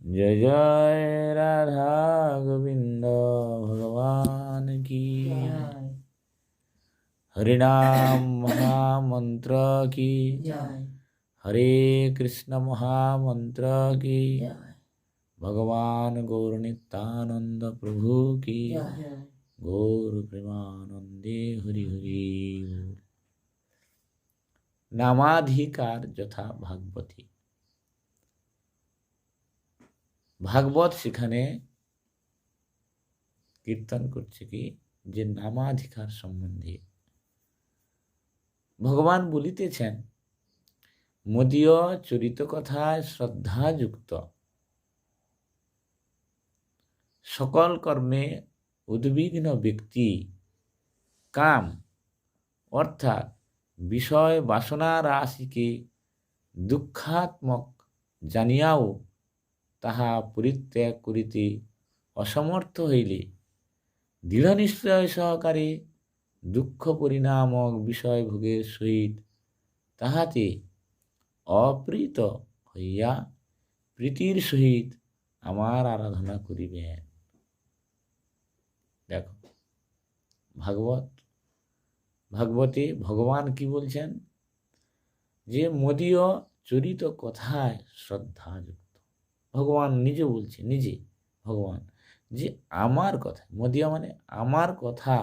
जय जय राधा गोविंद भगवान की। हरिनाम महामंत्र की। हरे कृष्ण महामंत्र की। भगवान गौर नित्यानंद प्रभु की। गौर प्रेमानंदे हरि हरि। नामाधिकार যথা ভাগবতী। ভাগবত সেখানে কীর্তন করছে কি যে নামাধিকার সম্বন্ধে ভগবান বলিতেছেন, মদীয় চরিত কথায় শ্রদ্ধাযুক্ত সকল কর্মে উদ্বিগ্ন ব্যক্তি কাম অর্থাৎ বিষয় বাসনা রাশিকে দুঃখাত্মক জানিয়াও তাহা পরিত্যাগ করিতে অসমর্থ হইলে দৃঢ় নিশ্চয় সহকারে দুঃখ পরিণামক বিষয় ভোগের সহিত তাহাতে অপ্রীত হইয়া প্রীতির সহিত আমার আরাধনা করিবেন। দেখো ভাগবতে ভগবান কি বলছেন, যে মদীয় চরিত কথায় শ্রদ্ধাযুক্ত। ভগবান নিজে বলছে, নিজে ভগবান যে আমার কথা, মদীয় মানে আমার কথা,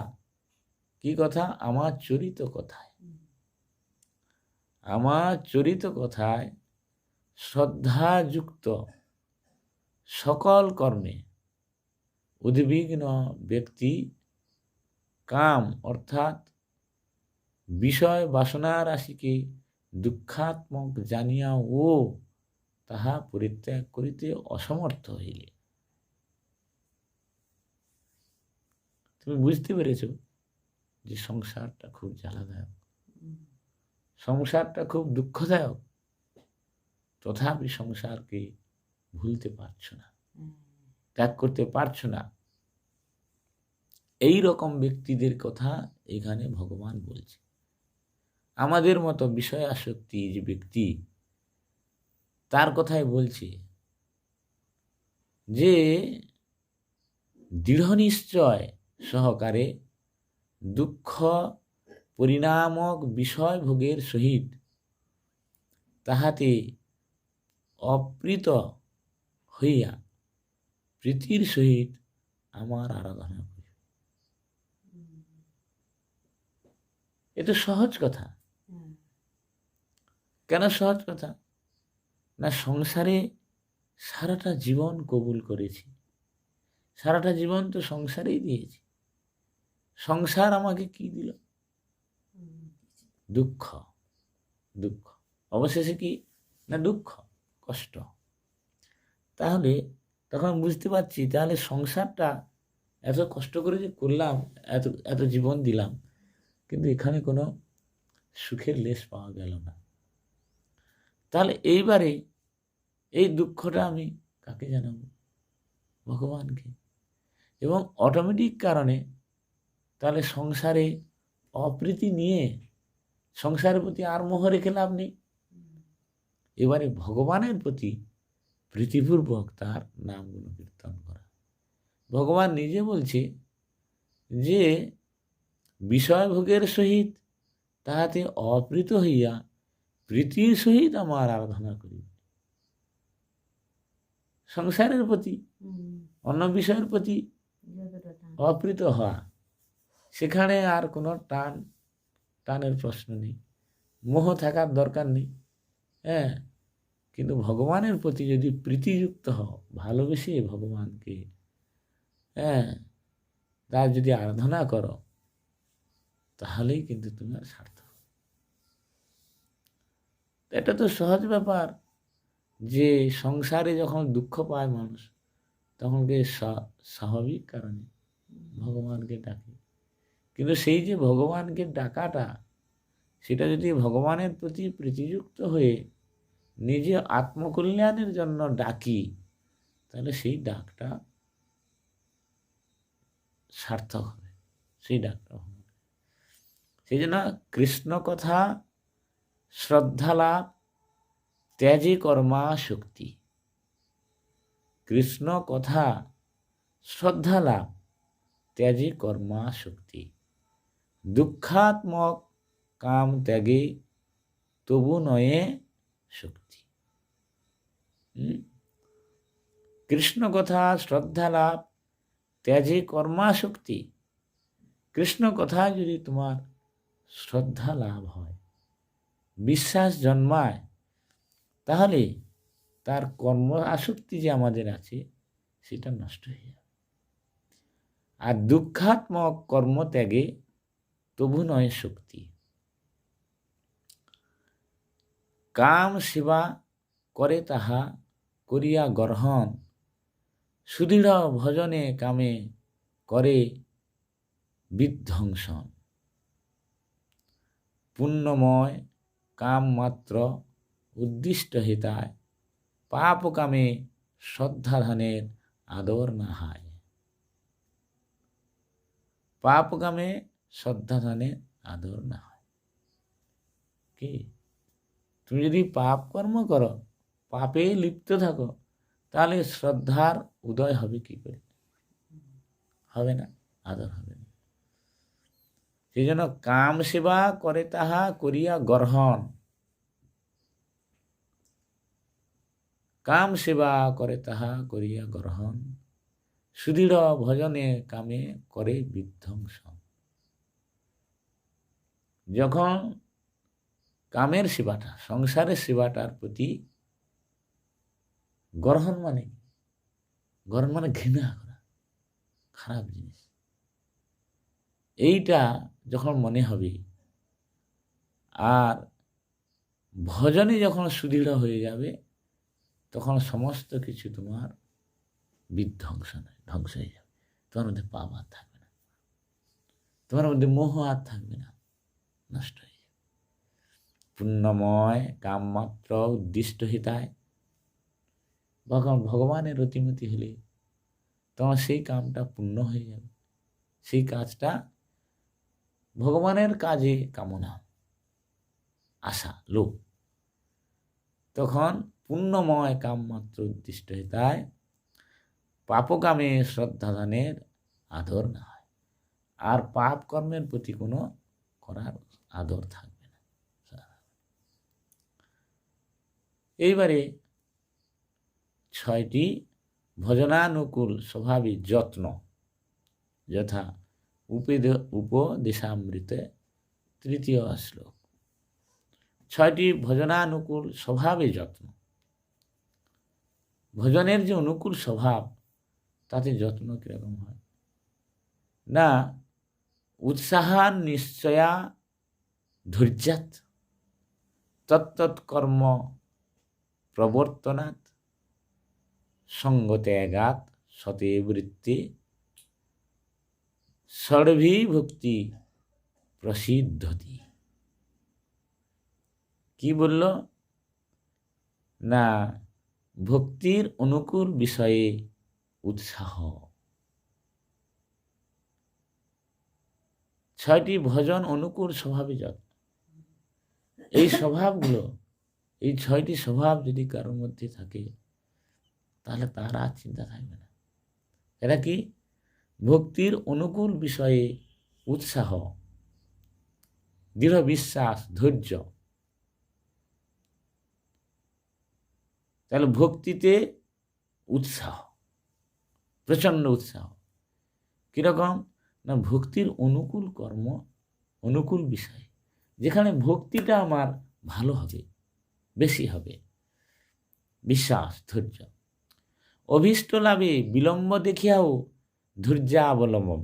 কি কথা? আমার চরিত কথায়, আমার চরিত কথায় শ্রদ্ধাযুক্ত সকল কর্মে উদ্বিগ্ন ব্যক্তি কাম অর্থাৎ বিষয় বাসনা রাশিকে দুঃখাত্মক জানিয়া ও তাহা পরিত্যাগ করিতে অসমর্থ হইলে। তুমি বুঝতে পেরেছ যে সংসারটা খুব জ্বালাদায়ক, সংসারটা খুব দুঃখদায়ক, তথাপি সংসারকে ভুলতে পারছো না, ত্যাগ করতে পারছো না। এই রকম ব্যক্তিদের কথা এখানে ভগবান বলছে। আমাদের মতো বিষয় আসক্তি যে ব্যক্তি, তার কথাই বলছে যে দৃঢ় নিশ্চয় সহকারে দুঃখ পরিণামক বিষয় ভোগের সহিত তাহাতে অপ্রীত হইয়া প্রীতির সহিত আমার আরাধনা করি। এ তো সহজ কথা। কেন সহজ কথা? না, সংসারে সারাটা জীবন কবুল করেছি, সারাটা জীবন তো সংসারেই দিয়েছি। সংসার আমাকে কি দিল? দুঃখ। দুঃখ অবশেষে কি না? দুঃখ, কষ্ট। তাহলে তখন বুঝতে পারছি, তাহলে সংসারটা এত কষ্ট করে যে করলাম, এত এত জীবন দিলাম, কিন্তু এখানে কোনো সুখের লেশ পাওয়া গেল না। তাহলে এইবারে এই দুঃখটা আমি কাকে জানাবো? ভগবানকে। এবং অটোমেটিক কারণে তাহলে সংসারে অপ্রীতি নিয়ে সংসারের প্রতি আর মোহ রেখে লাভ নেই। এবারে ভগবানের প্রতি প্রীতিপূর্বক তার নাম গুণকীর্তন করা। ভগবান নিজে বলছে যে বিষয়ভোগের সহিত তাহাতে অপ্রীত হইয়া প্রীতির সহিত আমার আরাধনা করি। সংসারের প্রতি, অন্য বিষয়ের প্রতি অপ্রীত হওয়া, সেখানে আর কোনো টানের প্রশ্ন নেই, মোহ থাকার দরকার নেই। হ্যাঁ, কিন্তু ভগবানের প্রতি যদি প্রীতিযুক্ত হও, ভালোবেসে ভগবানকে তার যদি আরাধনা করো, তাহলেই কিন্তু তোমার সার্থক। এটা তো সহজ ব্যাপার যে সংসারে যখন দুঃখ পায় মানুষ, তখন স্বাভাবিক কারণে ভগবানকে ডাকে। কিন্তু সেই যে ভগবানকে ডাকাটা, সেটা যদি ভগবানের প্রতি প্রীতিযুক্ত হয়ে নিজে আত্মকল্যাণের জন্য ডাকি, তাহলে সেই ডাকটা সার্থক হবে, সেই ডাকটা হবে। সেই জন্য কৃষ্ণ কথা শ্রদ্ধা লাভ ত্যাজে কর্মা শক্তি। কৃষ্ণ কথা শ্রদ্ধা লাভ ত্যাজি কর্মাসক্তি, দুঃখাত্মক কাম ত্যাগে তবু নয়ে শক্তি। কৃষ্ণ কথা শ্রদ্ধা লাভ ত্যাজি কর্মাসক্তি। কৃষ্ণ কথা যদি তোমার শ্রদ্ধা লাভ হয়, বিশ্বাস জন্মায়, তাহলে তার কর্ম আসক্তি যে আমাদের আছে সেটা নষ্ট হয়ে যাবে। আর দুঃখাত্মক কর্মত্যাগে তবু নয় শক্তি। কাম সেবা করে তাহা করিয়া গ্রহণ, সুদৃঢ় ভজনে কামে করে বিধ্বংসন। পুণ্যময় কাম মাত্র উদ্দিষ্ট হিতায়, পাপ কামে শ্রদ্ধাধানের আদর না হয়। পাপ কামে শ্রদ্ধাধানের আদর না হয়। কি তুমি যদি পাপ কর্ম করো, পাপে লিপ্ত থাকো, তাহলে শ্রদ্ধার উদয় হবে কি করে? হবে না, আদর হবে না। সেই জন্য কাম সেবা করে তাহা করিয়া গ্রহণ, কাম সেবা করে তাহা করিয়া গ্রহণ, সুদৃঢ় ভজনে কামে করে বিধ্বংসন। যখন কামের সেবাটা, সংসারের সেবাটার প্রতি গ্রহণ মানে গ্রহণ মানে ঘৃণা করা, খারাপ জিনিস, এইটা যখন মনে হবে, আর ভজনে যখন সুদৃঢ় হয়ে যাবে, তখন সমস্ত কিছু তোমার বিধ্বংস নয়, ধ্বংস হয়ে যাবে। তোমার মধ্যে পাপ আর থাকবে না, তোমার মধ্যে মোহ আর থাকবে না, নষ্ট হয়ে যাবে। পুণ্যময় কাম মাত্র উদ্দিষ্ট হিতায়, ভগবানের রতিমতি হলে তোমার সেই কামটা পূর্ণ হয়ে যাবে। সেই কাজটা ভগবানের কাজে কামনা, আশা, লোভ, তখন পুণ্যময় কাম মাত্র উদ্দিষ্ট হিতায়, পাপকামে শ্রদ্ধাদানের আদর না হয়। আর পাপ কর্মের প্রতি কোনো করার আদর থাকবে না। এইবারে 6টি ভজনানুকূল স্বভাবী যত্ন, যথা উপদেশামৃতে 3য় শ্লোক। 6টি ভজনানুকূল স্বভাবে যত্ন। ভজনের যে অনুকূল স্বভাব, তাতে যত্ন কিরকম হয় না? উৎসাহান নিশ্চয়া ধৈর্যাৎ তত্তৎকর্ম প্রবর্তনাৎ, সঙ্গত্যাগাৎ সতে বৃত্তি, ষড়ভিভক্তি প্রসিদ্ধতি। কি বলল না? ভক্তির অনুকূল বিষয়ে উৎসাহ। 6টি ভজন অনুকূল স্বভাবে যত্ন। এই স্বভাবগুলো, এই 6টি স্বভাব যদি কারোর মধ্যে থাকে, তাহলে তার আর চিন্তা থাকবে না। এরা কি? ভক্তির অনুকূল বিষয়ে উৎসাহ, দৃঢ় বিশ্বাস, ধৈর্য। তাহলে ভক্তিতে উৎসাহ, প্রচণ্ড উৎসাহ। কিরকম না? ভক্তির অনুকূল কর্ম, অনুকূল বিষয়, যেখানে ভক্তিটা আমার ভালো হবে, বেশি হবে, বিশ্বাস, ধৈর্য। অভীষ্ট লাভে বিলম্ব দেখিয়াও ধৈর্যাবলম্বন।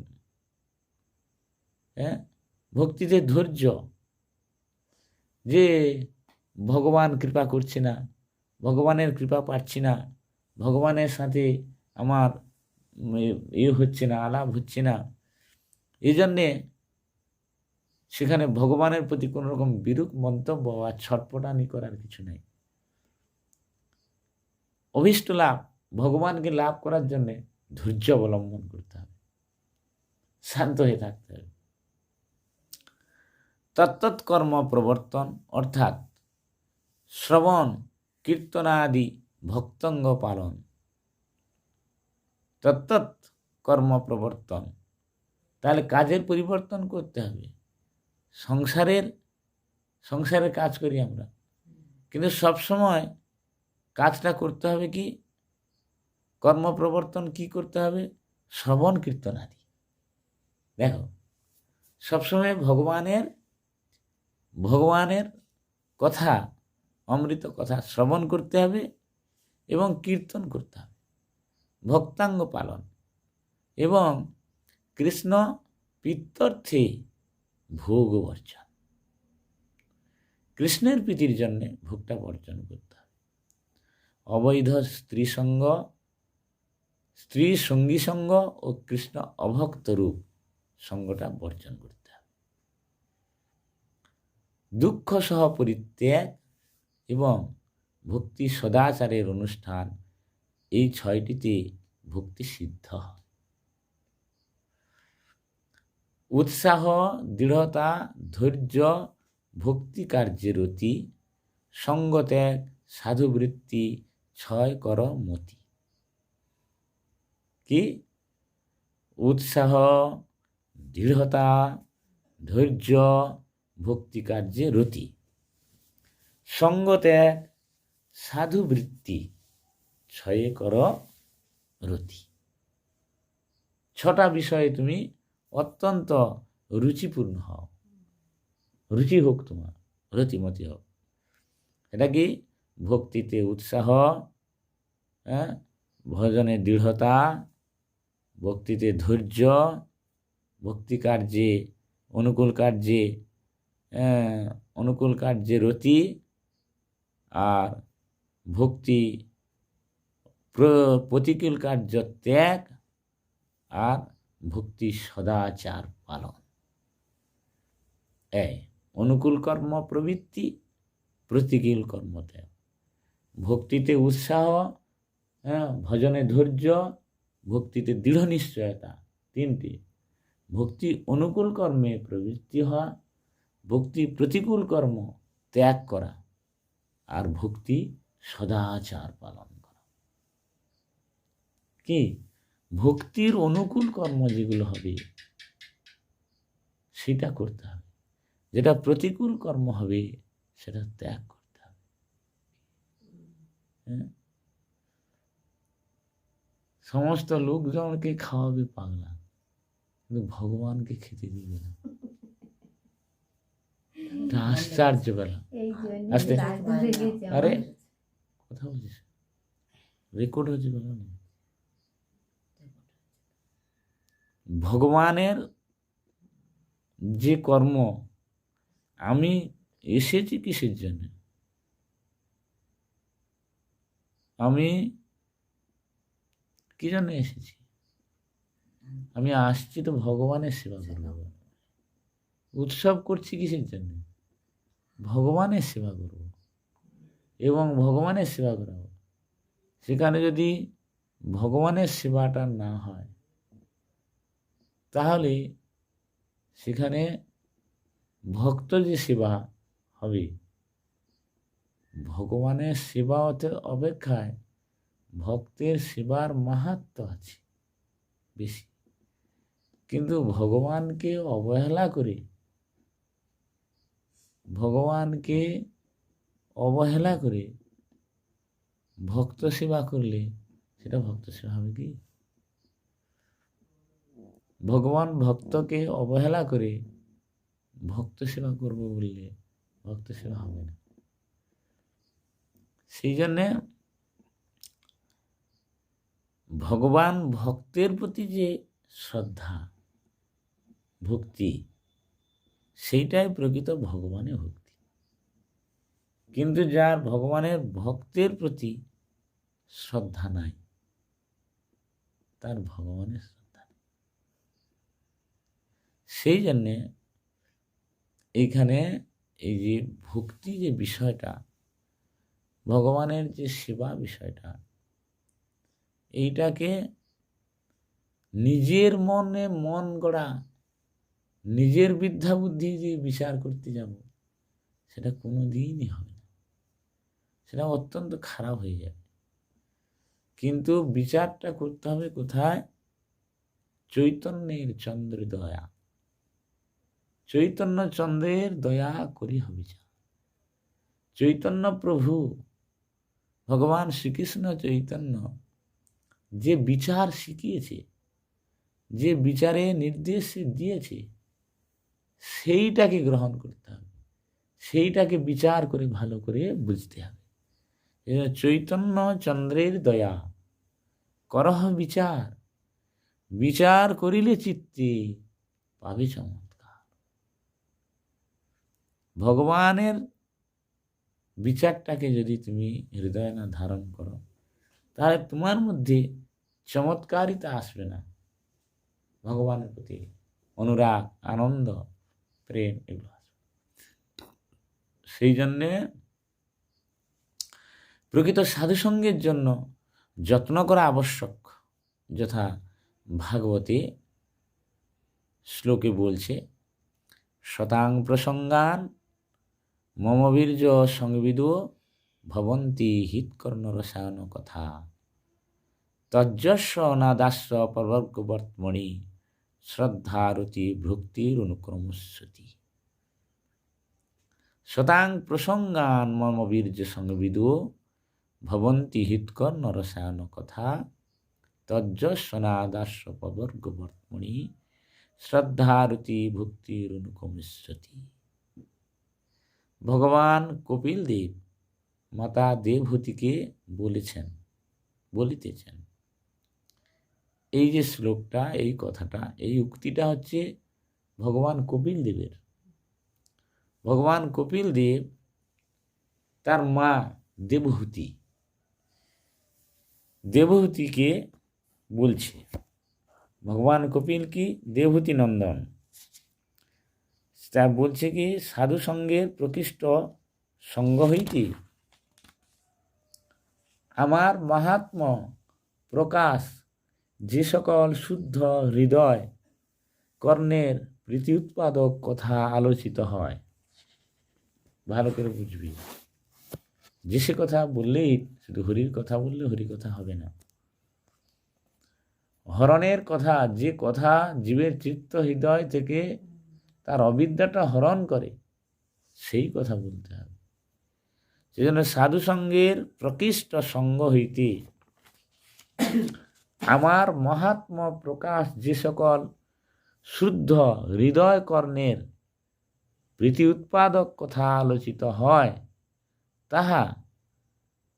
ভক্তিতে ধৈর্য, যে ভগবান কৃপা করছে না, ভগবানের কৃপা পাচ্ছি না, ভগবানের সাথে আমার হচ্ছে না, আলাপ হচ্ছে না, এই জন্যে সেখানে ভগবানের প্রতি কোনো রকম বিরূপ মন্তব্য বা ছটপটানি করার কিছু নেই। অভীষ্ট লাভ, ভগবানকে লাভ করার জন্যে ধৈর্য অবলম্বন করতে হবে, শান্ত হয়ে থাকতে হবে। তত্তৎকর্ম প্রবর্তন, অর্থাৎ শ্রবণ কীর্তনাদি ভক্তঙ্গ পালন, তত্তৎ কর্ম প্রবর্তন। তাহলে কাজের পরিবর্তন করতে হবে। সংসারের কাজ করি আমরা, কিন্তু সবসময় কাজটা করতে হবে কি, কর্ম প্রবর্তন কি করতে হবে? শ্রবণ কীর্তন আদি। দেখো, সবসময় ভগবানের কথা, অমৃত কথা শ্রবণ করতে হবে এবং কীর্তন করতে হবে, ভক্তাঙ্গ পালন এবং কৃষ্ণ প্রীত্যর্থে ভোগ বর্জন। কৃষ্ণের প্রীতির জন্যে ভোগটা বর্জন করতে হবে। অবৈধ স্ত্রী সঙ্গী সঙ্গ ও কৃষ্ণ অভক্ত রূপ সঙ্গটা বর্জন করতে হবে। দুঃখ সহ পরিত্যাগ এবং ভক্তি সদাচারের অনুষ্ঠান, এই 6টিতে ভক্তি সিদ্ধ হয়। উৎসাহ, দৃঢ়তা, ধৈর্য, ভক্তি কার্যে রতি, সঙ্গত্যাগ, সাধুবৃত্তি, ছয় কর মতি। কি? উৎসাহ, দৃঢ়তা, ধৈর্য, ভক্তি কার্যে রতি, সঙ্গত্যাগ, সাধুবৃত্তি, ছয়ে কর রতি। 6টা বিষয়ে তুমি অত্যন্ত রুচিপূর্ণ হও, রুচি হোক তোমার, রতিমতি হোক। এটা কি? ভক্তিতে উৎসাহ, ভজনে দৃঢ়তা, ভক্তিতে ধৈর্য, ভক্তি কার্যে অনুকূল কার্যে রতি, আর ভক্তি প্রতিকূল কার্য ত্যাগ, আর ভক্তি সদাচার পালন। অনুকূল কর্ম প্রবৃত্তি, প্রতিকূল কর্ম ত্যাগ। ভক্তিতে উৎসাহ, ভজনে ধৈর্য, ভক্তিতে দৃঢ় নিশ্চয়তা, 3টি। ভক্তি অনুকূল কর্মে প্রবৃত্তি হওয়া, ভক্তি প্রতিকূল কর্ম ত্যাগ করা, আর ভক্তি সদাচার পালন করা। কি? ভক্তির অনুকূল কর্ম যেগুলো হবে সেটা করতে হবে, যেটা প্রতিকূল কর্ম হবে সেটা ত্যাগ করতে হবে। সমস্ত লোকজনকে খাওয়াবে পাগলা, কিন্তু ভগবানকে খেতে দিবে না। আশ্চর্য বেলা। আস্তে, আরে কথা বলছিস, রেকর্ড হচ্ছে বেলা। ভগবানের যে কর্ম, আমি এসেছি কিসের জন্য? আমি কি জন্য এসেছি? আমি আসছি তো ভগবানের সেবা করব। উৎসব করছি কিসের জন্য? ভগবানের সেবা করব এবং ভগবানের সেবা করাবো। সেখানে যদি ভগবানের সেবাটা না হয়, তাহলে সেখানে ভক্ত যে সেবা হবে, ভগবানের সেবা অপেক্ষায় ভক্তের সেবার মাহাত্ম্য আছে বেশি। কিন্তু ভগবানকে অবহেলা করে ভক্ত সেবা করলে সেটা ভক্ত সেবা হবে কি? ভগবান ভক্তকে অবহেলা করে ভক্ত সেবা করব বললে ভক্ত সেবা হবে না। সেই জন্যে ভগবান ভক্তের প্রতি যে শ্রদ্ধা ভক্তি, সেইটাই প্রকৃত ভগবানের ভক্তি। কিন্তু যার ভগবানের ভক্তের প্রতি শ্রদ্ধা নাই, তার ভগবানের শ্রদ্ধা নেই। সেই জন্যে এইখানে এই যে ভক্তি যে বিষয়টা, ভগবানের যে সেবা বিষয়টা, এইটাকে নিজের মনে মন গড়া, নিজের বিদ্যা বুদ্ধি যে বিচার করতে যাব, সেটা কোনো দিনই হবে না। সেটা অত্যন্ত খারাপ হয়ে যাবে। কিন্তু বিচারটা করতে হবে কোথায়? চৈতন্যের চন্দ্র দয়া, চৈতন্য চন্দ্রের দয়া করি হবে যা। চৈতন্য প্রভু ভগবান শ্রীকৃষ্ণ চৈতন্য যে বিচার শিখিয়েছে, যে বিচারে নির্দেশ দিয়েছে, সেইটাকে গ্রহণ করতে হবে, সেইটাকে বিচার করে ভালো করে বুঝতে হবে। চৈতন্য চন্দ্রের দয়া করহ বিচার, বিচার করিলে চিত্তে পাবে চমৎকার। ভগবানের বিচারটাকে যদি তুমি হৃদয়ে না ধারণ করো, তাহলে তোমার মধ্যে চমৎকারিতা আসবে না। ভগবানের প্রতি অনুরাগ, আনন্দ, প্রেম এগুলো আসবে। সেই জন্যে প্রকৃত সাধুসঙ্গের জন্য যত্ন করা আবশ্যক। যথা ভাগবতে শ্লোকে বলছে, শতাং প্রসঙ্গান মম বীর্য সংবিদো ভবন্তি হিতকর্ণ রসায়ন কথা তজ্জস্ব নাদাস্য পর্বর্গবর্তমণি শ্রদ্ধারতি ভক্তির অনুক্রমস্যতি। শতাং প্রসঙ্গান মম বীর্য সংবিদো ভবন্তি হিতকর্ণ রসায়ন কথা তজ্জস্ব নাদাস্য পর্বর্গবর্তমণি শ্রদ্ধারতি ভক্তির অনুক্রমস্যতি। ভগবান কপিল দেব মাতা দেবহূতিকে বলিতেছেন। এই যে শ্লোকটা, এই কথাটা, এই উক্তিটা হচ্ছে ভগবান কপিল দেবের। ভগবান কপিল দেব তার মা দেবহূতিকে বলছে। ভগবান কপিল কি দেবহূতি নন্দন, তা বলছে কি সাধু সঙ্গের প্রকৃষ্ট সঙ্গ হইতে আমার মাহাত্ম প্রকাশ যে সকল শুদ্ধ হৃদয় কর্ণের প্রীতি উৎপাদক কথা আলোচিত হয়। ভালো করে বুঝবি, যে সে কথা বললেই শুধু হরির কথা বললে হরি কথা হবে না। হরণের কথা, যে কথা জীবের চিত্ত হৃদয় থেকে তার অবিদ্যাটা হরণ করে, সেই কথা বলতে হবে। সেজন্য সাধু সঙ্গের প্রকৃষ্ট সঙ্গ হইতে আমার মহাত্ম প্রকাশ যে সকল শুদ্ধ হৃদয় কর্ণের প্রীতি উৎপাদক কথা আলোচিত হয়, তাহা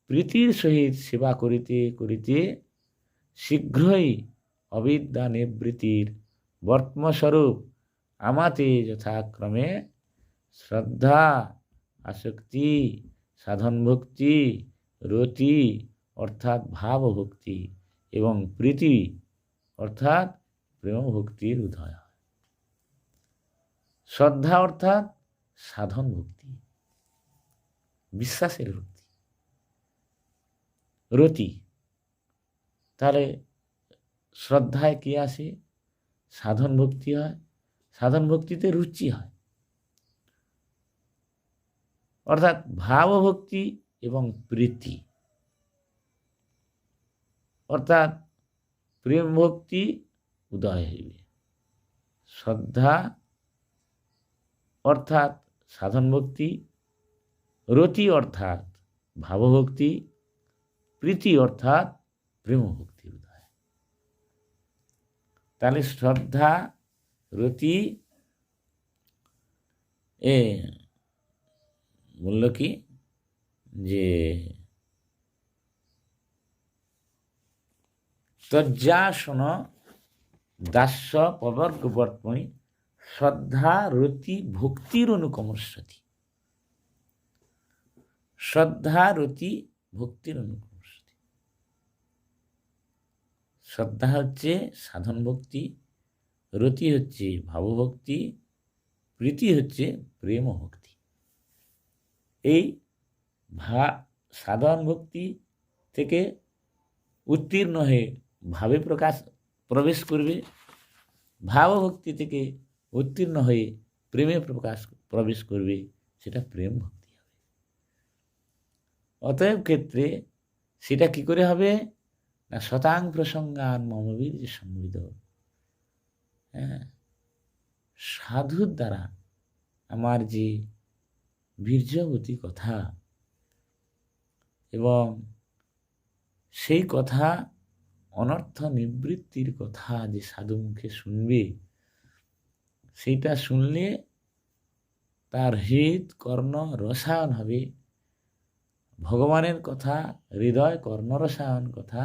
প্রীতির সহিত সেবা করিতে করিতে শীঘ্রই অবিদ্যা নিবৃত্তির বর্তমস্বরূপ আমাতে যথাক্রমে শ্রদ্ধা, আসক্তি, সাধন ভক্তি, রতি অর্থাৎ ভাব ভক্তি এবং প্রীতি অর্থাৎ প্রেম ভক্তির উদয় হয়। শ্রদ্ধা অর্থাৎ সাধন ভক্তি, বিশ্বাসের ভক্তি। রতি, তাহলে শ্রদ্ধায় কি আসে? সাধন ভক্তি হয়, সাধন ভক্তিতে রুচি হয়, অর্থাৎ ভাবভক্তি এবং প্রীতি অর্থাৎ প্রেম ভক্তি উদয় হইবে। শ্রদ্ধা অর্থাৎ সাধন ভক্তি, রতি অর্থাৎ ভাবভক্তি, প্রীতি অর্থাৎ প্রেম ভক্তির উদয়। তাহলে শ্রদ্ধা, রতি বলল কি যে তজ্জাসন দাস্য প্রবর্গবর্তমণি শ্রদ্ধা রতি ভক্তির অনুকমস্যতি। শ্রদ্ধা রতি ভক্তির অনুকমস্যতি। শ্রদ্ধা হচ্ছে সাধন ভক্তি, রতি হচ্ছে ভাবভক্তি, প্রীতি হচ্ছে প্রেম ভক্তি। এই সাধন ভক্তি থেকে উত্তীর্ণ হয়ে ভাবে প্রবেশ করবে, ভাবভক্তি থেকে উত্তীর্ণ হয়ে প্রেমে প্রবেশ করবে, সেটা প্রেম ভক্তি হবে। অতএব ক্ষেত্রে সেটা কি করে হবে? না শতাং প্রসঙ্গান মমবীর্য সমৃদ্ধ। হ্যাঁ, সাধুর দ্বারা আমার যে বীর্যবতী কথা এবং সেই কথা অনর্থ নিবৃত্তির কথা যে সাধু মুখে শুনবে, সেইটা শুনলে তার হৃদ কর্ণ রসায়ন হবে, ভগবানের কথা হৃদয় কর্ণ রসায়ন কথা,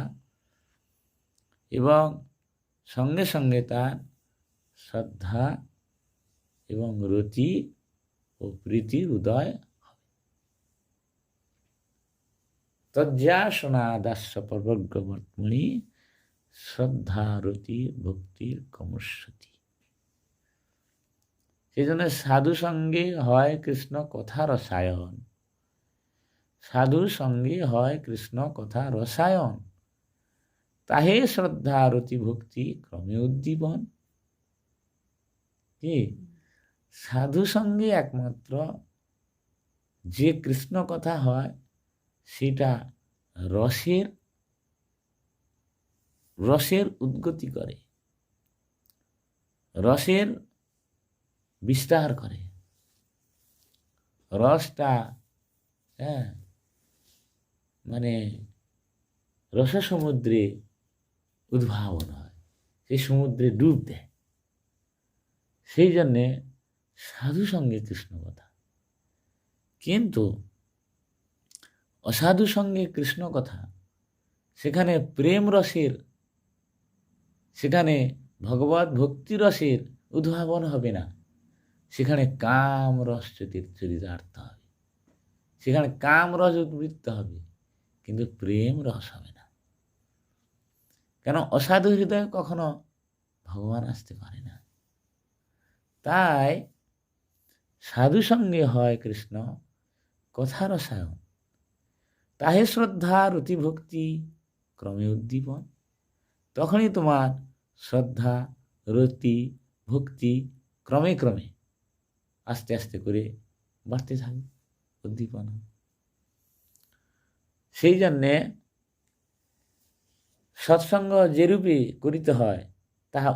এবং সঙ্গে সঙ্গে তার শ্রদ্ধা এবং রতি ও প্রীতির উদয় হবে। তজ্জাসনা দাস্য পর্বগ্রবর্তমণি শ্রদ্ধা রতি ভক্তির কমস্বতী। সেই জন্য সাধু সঙ্গে হয় কৃষ্ণ কথা রসায়ন, সাধু সঙ্গে হয় কৃষ্ণ কথা রসায়ন, তাহে শ্রদ্ধা রতি ভক্তি ক্রমে উদ্দীপন। কি সাধু সঙ্গে একমাত্র যে কৃষ্ণ কথা হয় সেটা রসের রসের উদ্গতি করে, রসের বিস্তার করে, রসটা মানে রস সমুদ্রে উদ্ভাবন হয়, সেই সমুদ্রে ডুব দেয়। সেই জন্যে সাধু সঙ্গে কৃষ্ণ কথা। কিন্তু অসাধু সঙ্গে কৃষ্ণ কথা, সেখানে প্রেম রসের, সেখানে ভগবত ভক্তি রসের উদ্ভাবন হবে না, সেখানে কাম রস চরিতার্থ হবে, সেখানে কাম রস উদ্বৃত্ত হবে, কিন্তু প্রেম রস হবে না। কেন? অসাধু হৃদয়ে কখনো ভগবান আসতে পারে না। তাই সাধু সঙ্গে হয় কৃষ্ণ কথা রসায়ন, তাহে শ্রদ্ধা রতি ভক্তি ক্রমে উদ্দীপন। তখনই তোমার শ্রদ্ধা রতি ভক্তি ক্রমে ক্রমে আস্তে আস্তে করে বাড়তে থাকবে, উদ্দীপন। সেই জন্যে সৎসঙ্গ যেরূপে করিতে হয় তাহা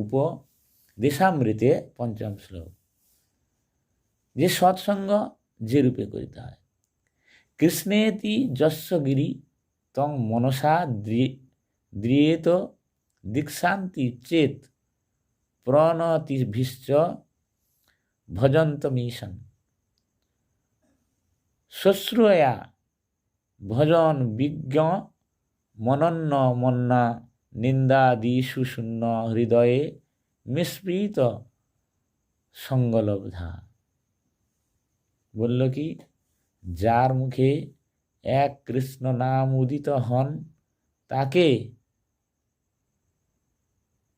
উপদেশামৃতে পঞ্চম শ্লোক, যে সৎসঙ্গ যেরূপে করিতে হয়। কৃষ্ণেতি যস্য গিরি তং মনসা দ্রিয়েত দীক্ষান্তি চেত প্রণতিভিশ্চ ভজন্তমীশন। শ্রুয়া ভজন বিজ্ঞ মনন্য মন্না নিন্দাদিষু শূন্য হৃদয়ে মিশ্রিত সঙ্গলব্ধা। বলল কি, যার মুখে এক কৃষ্ণ নাম উদিত হন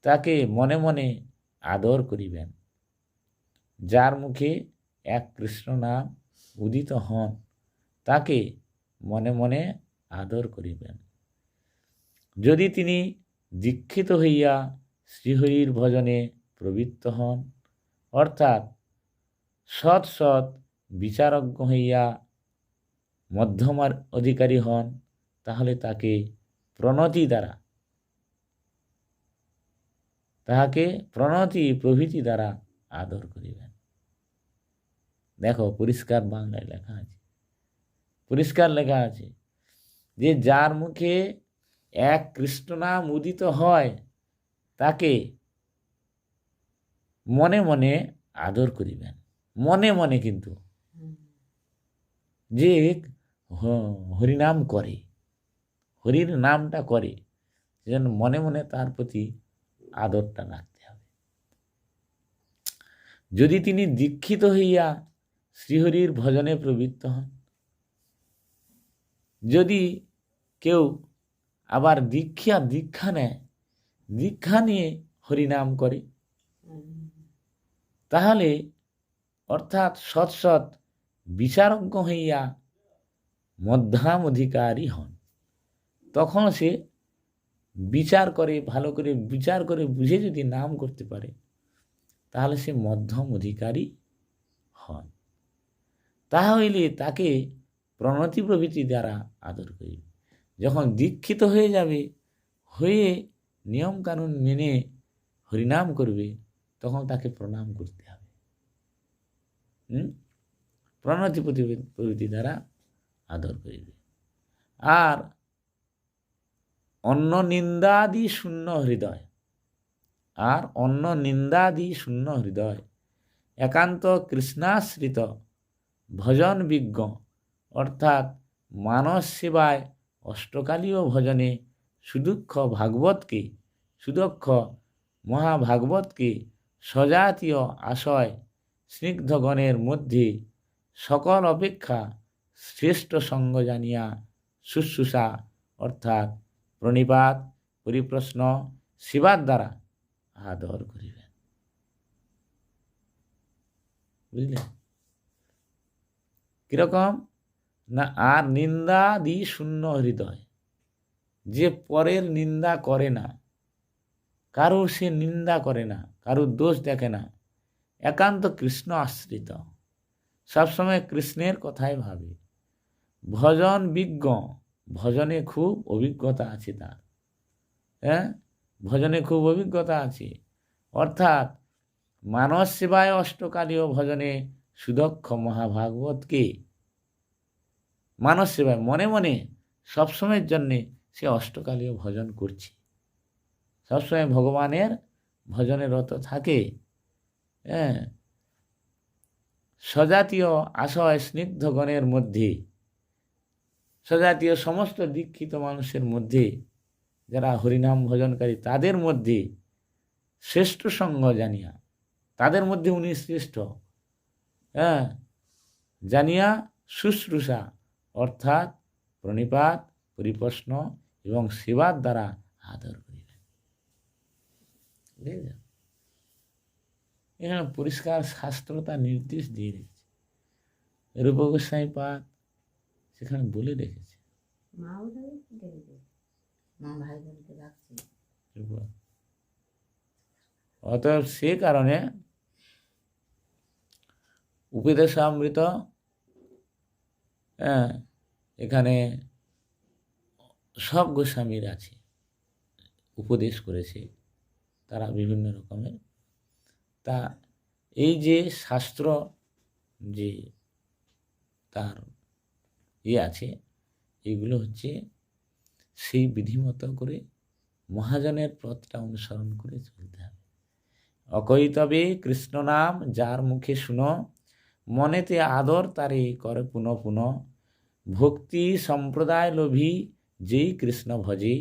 তাকে মনে মনে আদর করিবেন। যার মুখে এক কৃষ্ণ নাম উদিত হন তাকে মনে মনে আদর করিবেন। যদি তিনি দীক্ষিত হইয়া শ্রীহরির ভজনে প্রবৃত্ত হন, অর্থাৎ সৎ সৎ বিচারজ্ঞ হইয়া মধ্যমার অধিকারী হন, তাহলে তাকে প্রণতি প্রভৃতি দ্বারা আদর করিবেন। দেখো পরিষ্কার বাংলায় লেখা আছে, পরিষ্কার লেখা আছে যে যার মুখে এক কৃষ্ণ নাম উদিত হয় তাকে মনে মনে আদর করিবেন। মনে মনে, কিন্তু যে হরিনাম করে, হরির নামটা করে, সেজন্য মনে মনে তার প্রতি আদরটা রাখতে হবে। যদি তিনি দীক্ষিত হইয়া শ্রীহরির ভজনে প্রবৃত্ত হন, যদি কেউ আবার দীক্ষা নেয়, দীক্ষা নিয়ে হরিনাম করে, তাহলে অর্থাৎ সৎ সৎ বিচারজ্ঞ হইয়া মধ্যম অধিকারী হন, তখন সে বিচার করে, ভালো করে বিচার করে বুঝে যদি নাম করতে পারে, তাহলে সে মধ্যম অধিকারী হন। তাহলে তাকে প্রণতি প্রভৃতি দ্বারা আদর করিবে। যখন দীক্ষিত হয়ে যাবে, হয়ে নিয়মকানুন মেনে হরিনাম করবে, তখন তাকে প্রণাম করতে হবে। প্রণতি প্রভৃতি দ্বারা আদর করিবে। আর অন্য নিন্দাদি শূন্য হৃদয়, একান্ত কৃষ্ণাশ্রিত ভজন বিজ্ঞ, অর্থাৎ মানস সেবায় অষ্টকালীয় ভজনে সুদক্ষ মহাভাগবতকে স্বজাতীয় আশয় স্নিগ্ধগণের মধ্যে সকল অপেক্ষা শ্রেষ্ঠ সঙ্গ জানিয়া শুশ্রূষা, অর্থাৎ প্রণিপাত, পরিপ্রশ্ন, সেবার দ্বারা আদর করিবেন। বুঝলেন? কিরকম না, আর নিন্দাদি শূন্য হৃদয়, যে পরের নিন্দা করে না, কারোর সে নিন্দা করে না, কারোর দোষ দেখে না, একান্ত কৃষ্ণ আশ্রিত, সবসময় কৃষ্ণের কথাই ভাবে, ভজন বিজ্ঞ, ভজনে খুব অভিজ্ঞতা আছে তার, ভজনে খুব অভিজ্ঞতা আছে, অর্থাৎ মানস সেবায় অষ্টকালীয় ভজনে সুদক্ষ মহাভাগবতকে মানস সেবায় মনে মনে সবসময়ের জন্যে সে অষ্টকালীয় ভজন করছে, সবসময় ভগবানের ভজনে রত থাকে। স্বজাতীয় আশয় স্নিগ্ধগণের মধ্যে, স্বজাতীয় সমস্ত দীক্ষিত মানুষের মধ্যে, যারা হরিনাম ভজনকারী তাদের মধ্যে শ্রেষ্ঠ সঙ্গ জানিয়া, তাদের মধ্যে উনি শ্রেষ্ঠ, জানিয়া শুশ্রূষা, অর্থাৎ প্রণিপাত, পরিপ্রশ্ন এবং সেবার দ্বারা আদর করিবেন। বুঝলেন? এখানে পরিষ্কার শাস্ত্র তার নির্দেশ দিয়ে রেখেছে, রূপ গোস্বামী পাদ সেখানে বলে রেখেছে। অতএব সে কারণে উপদেশামৃত এখানে সব গোস্বামীর আছে, উপদেশ করেছে তারা বিভিন্ন রকমের। তা এই যে শাস্ত্র যে তার আছে, এইগুলো হচ্ছে সেই বিধিমতো করে মহাজনের পথটা অনুসরণ করে চলতে হবে। অকৈতবে কৃষ্ণ নাম যার মুখে শুনো, মনেতে আদর তারে করে পুনঃ পুনঃ, ভক্তি সম্প্রদায় লোভী যেই কৃষ্ণ ভজে,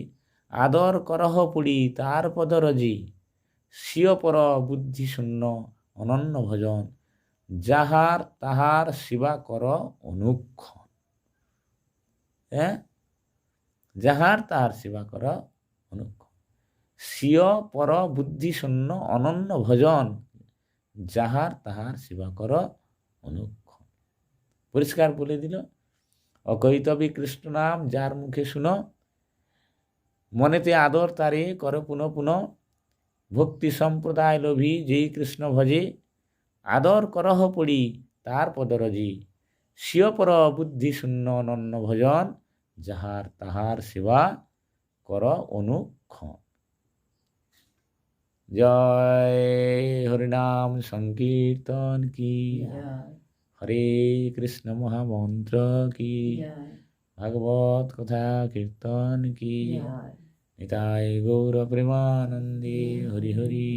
আদর করহ পুড়ি তার পদরজি, স্বীয় পর বুদ্ধি শূন্য অনন্য ভজন, যাহার তাহার সেবা কর অনুক্ষণ। যাহার তাহার সেবা কর অনুক্ষণ, স্বীয় পর বুদ্ধি শূন্য অনন্য ভজন, যাহার তাহার সেবা কর অনুক্ষণ। পরিষ্কার বলে দিল, অকৈতবে কৃষ্ণ নাম যার মুখে শুনো, মনেতে আদর তারে কর পুনঃ পুনঃ, ভক্তি সম্প্রদায় লোভী যেই কৃষ্ণ ভজে, আদর করহ পড়ি তার পদরজি, স্বীয় পর বুদ্ধি শূন্য অনন্য ভজন, যাহার তাহার সেবা কর অনুক্ষণ। জয় হরিনাম সংকীর্তন কি, হরে কৃষ্ণ মহামন্ত্র কি, ভাগবত কথা কীর্তন কি, নিতাই গৌর প্রেমানন্দে হরি হরি।